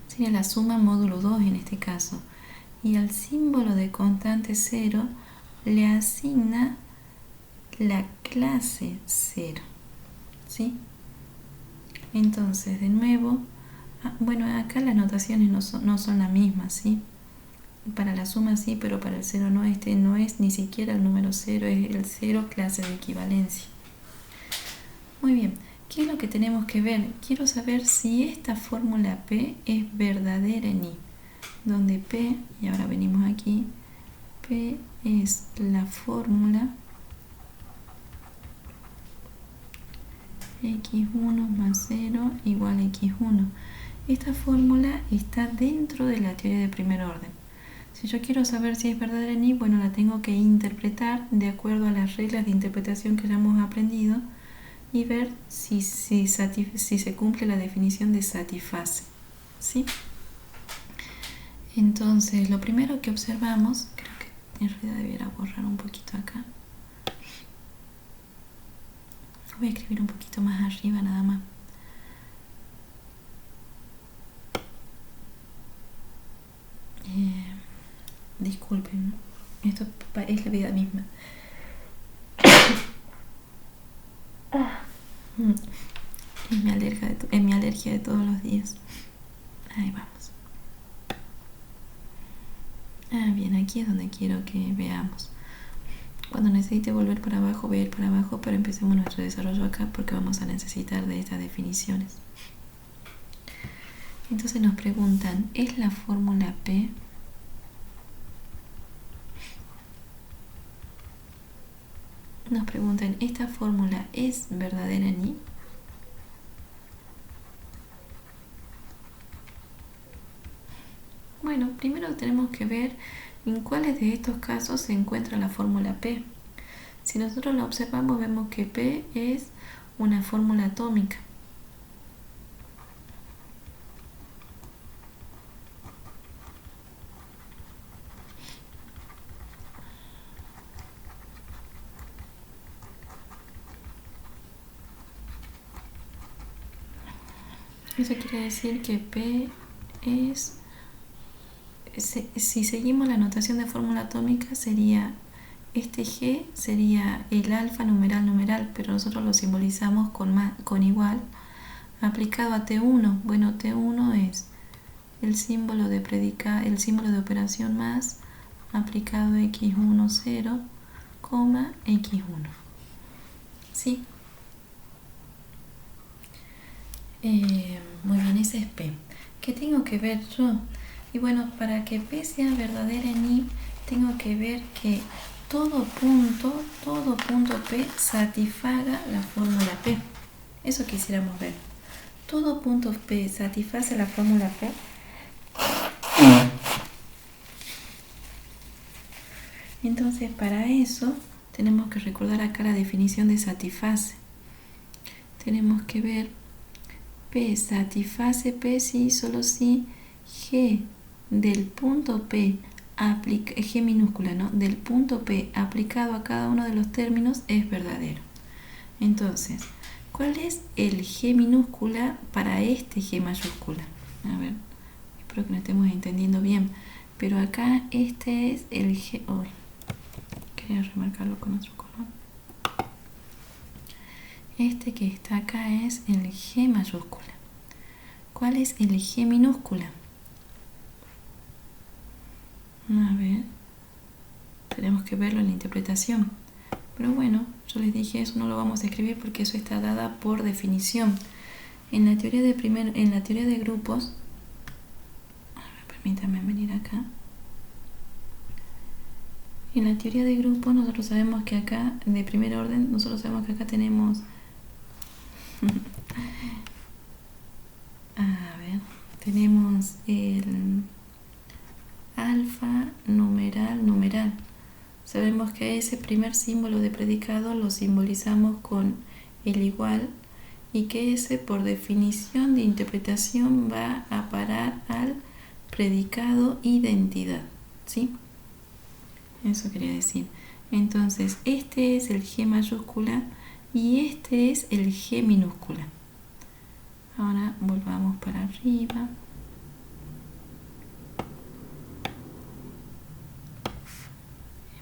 Sería la suma módulo 2 en este caso. Y al símbolo de constante 0 le asigna la clase 0. ¿Sí? Entonces, de nuevo, bueno, acá las notaciones no son las mismas, ¿sí? Para la suma sí, pero para el 0 no. Este no es ni siquiera el número 0, es el 0 clase de equivalencia. Muy bien, ¿qué es lo que tenemos que ver? Quiero saber si esta fórmula P es verdadera en I, donde P, y ahora venimos aquí, P es la fórmula x1 más 0 igual a x1. Esta fórmula está dentro de la teoría de primer orden. Si yo quiero saber si es verdadera en I, bueno, la tengo que interpretar de acuerdo a las reglas de interpretación que ya hemos aprendido y ver si se cumple la definición de satisface, ¿sí? Entonces, lo primero que observamos, creo que en realidad debiera borrar un poquito acá. Lo voy a escribir un poquito más arriba nada más. Disculpen, esto es la vida misma. Es mi alergia de todos los días. Ahí vamos. Bien, aquí es donde quiero que veamos. Cuando necesite volver para abajo, voy a ir para abajo, pero empecemos nuestro desarrollo acá porque vamos a necesitar de estas definiciones. Entonces nos preguntan, ¿es la fórmula P? Nos preguntan, ¿esta fórmula es verdadera en I? Bueno, primero tenemos que ver en cuáles de estos casos se encuentra la fórmula P. Si nosotros la observamos, vemos que P es una fórmula atómica. Eso quiere decir que P es, si seguimos la notación de fórmula atómica, sería este G sería el alfa numeral, pero nosotros lo simbolizamos con igual aplicado a T1. Bueno, T1 es el símbolo de operación más aplicado a X1, 0, X1. ¿Sí? Muy bien, ese es P. ¿Qué tengo que ver yo? Y bueno, para que P sea verdadera en I, tengo que ver que todo punto P satisfaga la fórmula P. Eso quisiéramos ver. Todo punto P satisface la fórmula P. Entonces, para eso tenemos que recordar acá la definición de satisface. Tenemos que ver P satisface P si solo si G del punto P G minúscula, ¿no? Del punto P aplicado a cada uno de los términos es verdadero. Entonces, ¿cuál es el G minúscula para este G mayúscula? A ver, espero que nos estemos entendiendo bien. Pero acá este es el G. Uy, quería remarcarlo con otro color. Este que está acá es el G mayúscula. ¿Cuál es el G minúscula? A ver, tenemos que verlo en la interpretación. Pero bueno, yo les dije, eso no lo vamos a escribir porque eso está dada por definición. En la teoría de grupos, a ver, permítanme venir acá. En la teoría de grupos nosotros sabemos que acá, de primer orden, nosotros sabemos que acá tenemos a ver, tenemos el alfa numeral. Sabemos que ese primer símbolo de predicado lo simbolizamos con el igual y que ese por definición de interpretación va a parar al predicado identidad, ¿sí? Eso quería decir. Entonces, este es el G mayúscula y este es el G minúscula. Ahora volvamos para arriba.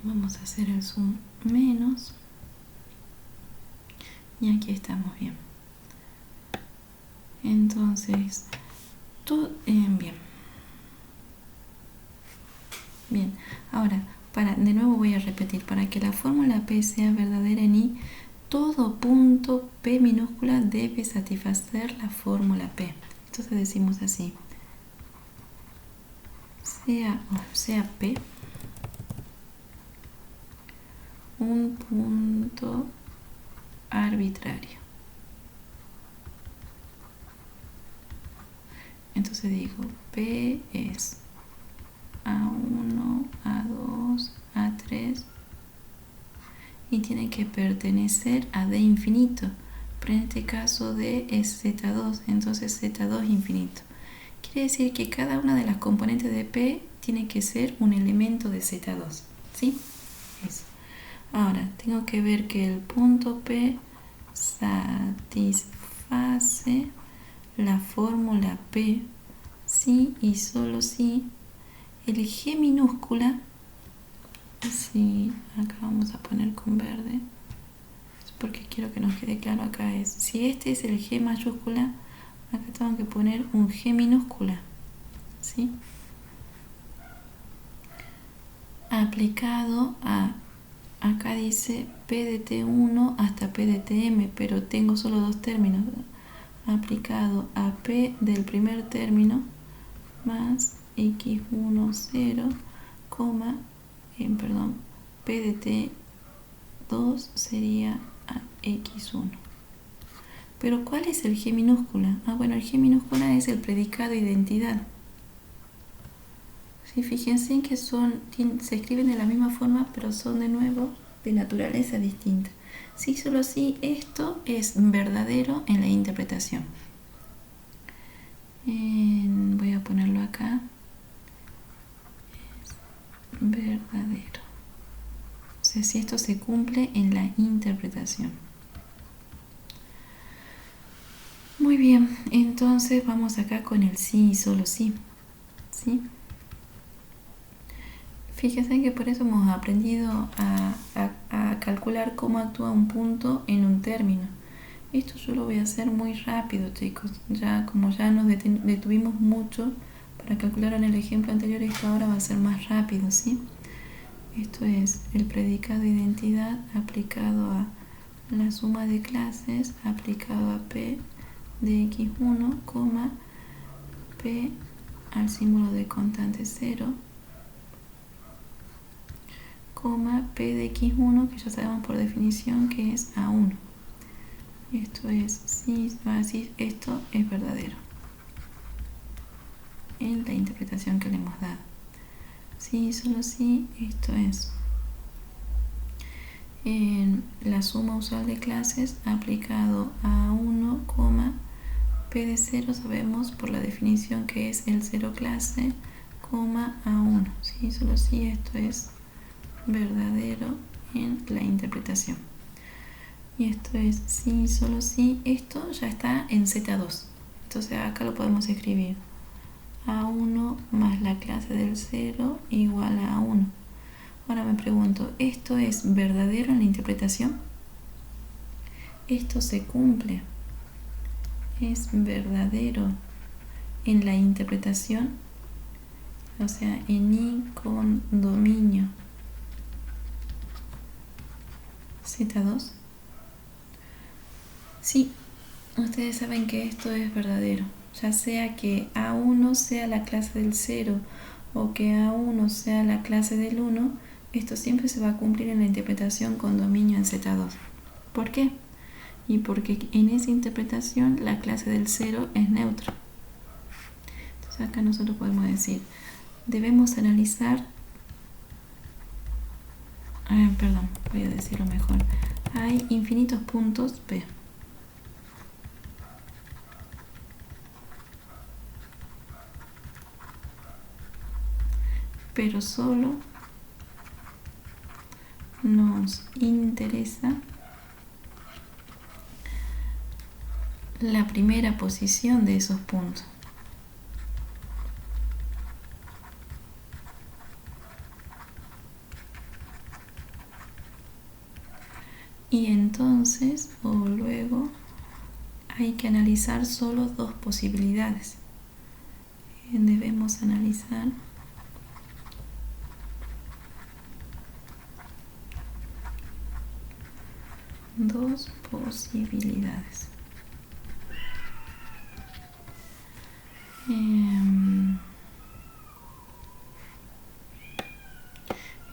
Vamos a hacer el zoom menos. Y aquí estamos bien. Entonces, bien. Bien, ahora, de nuevo voy a repetir, para que la fórmula P sea verdadera en I, todo punto P minúscula debe satisfacer la fórmula P. Entonces decimos así, sea P un punto arbitrario. Entonces digo, P es A1, A2, A3 y tiene que pertenecer a D infinito, pero en este caso D es Z2, entonces Z2 infinito. Quiere decir que cada una de las componentes de P tiene que ser un elemento de Z2, ¿sí? Eso. Ahora, tengo que ver que el punto P satisface la fórmula P si y solo si el G minúscula, si acá vamos a poner con verde, porque quiero que nos quede claro acá, es si este es el G mayúscula, acá tengo que poner un G minúscula, ¿sí? Aplicado a, acá dice P de T1 hasta P de Tm, pero tengo solo dos términos, aplicado a P del primer término más x1 0, P de T2 sería x1. Pero ¿cuál es el G minúscula? Bueno, el G minúscula es el predicado identidad. ¿Sí? Fíjense que se escriben de la misma forma, pero son de nuevo de naturaleza distinta. Sí, solo si esto es verdadero en la interpretación. Voy a ponerlo acá. Es verdadero. O sea, si esto se cumple en la interpretación. Muy bien, entonces vamos acá con el sí y solo sí. ¿Sí? Fíjense que por eso hemos aprendido a calcular cómo actúa un punto en un término. Esto yo lo voy a hacer muy rápido, chicos. Como ya nos detuvimos mucho para calcular en el ejemplo anterior, esto ahora va a ser más rápido, ¿sí? Esto es el predicado identidad aplicado a la suma de clases aplicado a P de x1, P al símbolo de constante 0, P de x1, que ya sabemos por definición que es A1. Esto es, si esto es verdadero en la interpretación que le hemos dado. Sí, solo si esto es en la suma usual de clases aplicado a 1, P de 0 sabemos por la definición que es el 0 clase, A1. Sí, solo si esto es verdadero en la interpretación. Y esto es sí, solo si esto ya está en Z2. Entonces acá lo podemos escribir A1 más la clase del 0 igual a A1. Ahora me pregunto, ¿esto es verdadero en la interpretación? Esto se cumple. ¿Es verdadero en la interpretación? O sea, en I con dominio Z2. Sí, ustedes saben que esto es verdadero. Ya sea que A1 sea la clase del 0 o que A1 sea la clase del 1, esto siempre se va a cumplir en la interpretación con dominio en Z2. ¿Por qué? Y porque en esa interpretación la clase del 0 es neutra. Entonces acá nosotros podemos decir, debemos analizar, voy a decirlo mejor, hay infinitos puntos P. Pero solo nos interesa la primera posición de esos puntos. Y entonces, o luego, hay que analizar solo dos posibilidades. Debemos analizar dos posibilidades.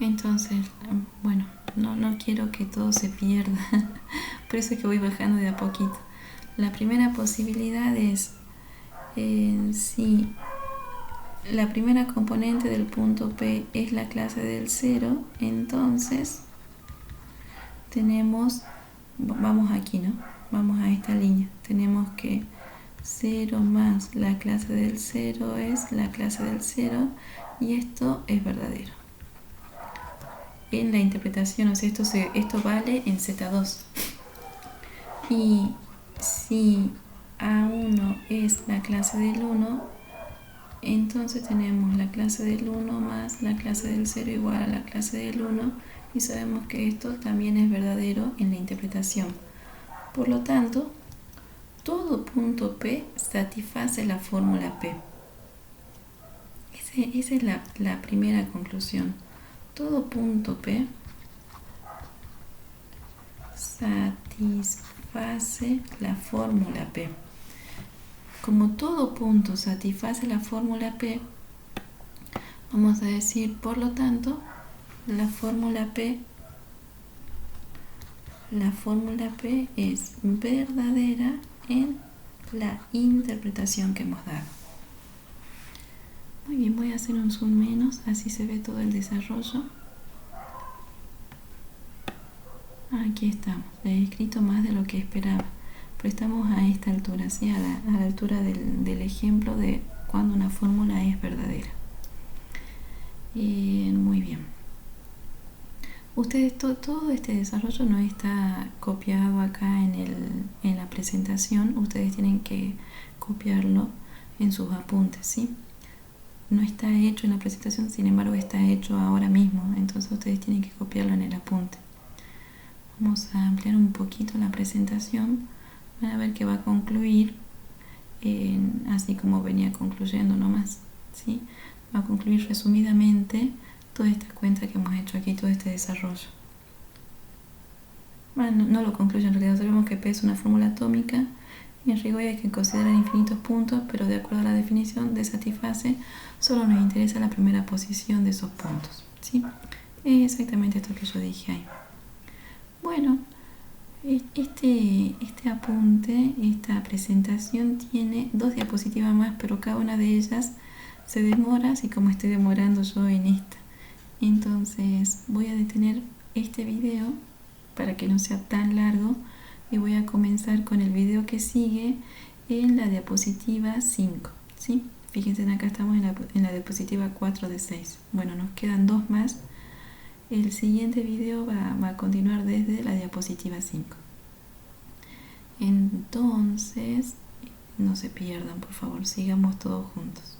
Entonces, bueno, no quiero que todo se pierda, por eso es que voy bajando de a poquito. La primera posibilidad es si la primera componente del punto P es la clase del 0, entonces tenemos, vamos aquí, ¿no? Vamos a esta línea. Tenemos que 0 más la clase del 0 es la clase del 0 y esto es verdadero. En la interpretación, o sea, esto vale en Z2. Y si A1 es la clase del 1, entonces tenemos la clase del 1 más la clase del 0 igual a la clase del 1, y sabemos que esto también es verdadero en la interpretación. Por lo tanto, todo punto P satisface la fórmula P. Esa es la primera conclusión. Todo punto P satisface la fórmula P. Como todo punto satisface la fórmula P, vamos a decir, por lo tanto, la fórmula P es verdadera en la interpretación que hemos dado. Muy bien, voy a hacer un zoom menos, así se ve todo el desarrollo. Aquí estamos, he escrito más de lo que esperaba, pero estamos a esta altura, ¿sí? a la altura del ejemplo de cuando una fórmula es verdadera. Muy bien. Ustedes, todo este desarrollo no está copiado acá en la presentación, ustedes tienen que copiarlo en sus apuntes, ¿sí? No está hecho en la presentación, sin embargo está hecho ahora mismo, entonces ustedes tienen que copiarlo en el apunte. Vamos a ampliar un poquito la presentación, van a ver que va a concluir así como venía concluyendo nomás, ¿sí? Va a concluir resumidamente toda esta cuenta que hemos hecho aquí, todo este desarrollo. Bueno, no lo concluye en realidad, sabemos que P es una fórmula atómica y en rigor hay que considerar infinitos puntos, pero de acuerdo a la definición de satisface, solo nos interesa la primera posición de esos puntos, ¿sí? Es exactamente esto que yo dije ahí. Bueno, este apunte, esta presentación tiene 2 diapositivas más, pero cada una de ellas se demora, así como estoy demorando yo en esta. Entonces voy a detener este video para que no sea tan largo y voy a comenzar con el video que sigue en la diapositiva 5, ¿sí? Fíjense, acá estamos en la diapositiva 4 de 6. Bueno, nos quedan 2 más. El siguiente video va a continuar desde la diapositiva 5. Entonces, no se pierdan, por favor, sigamos todos juntos.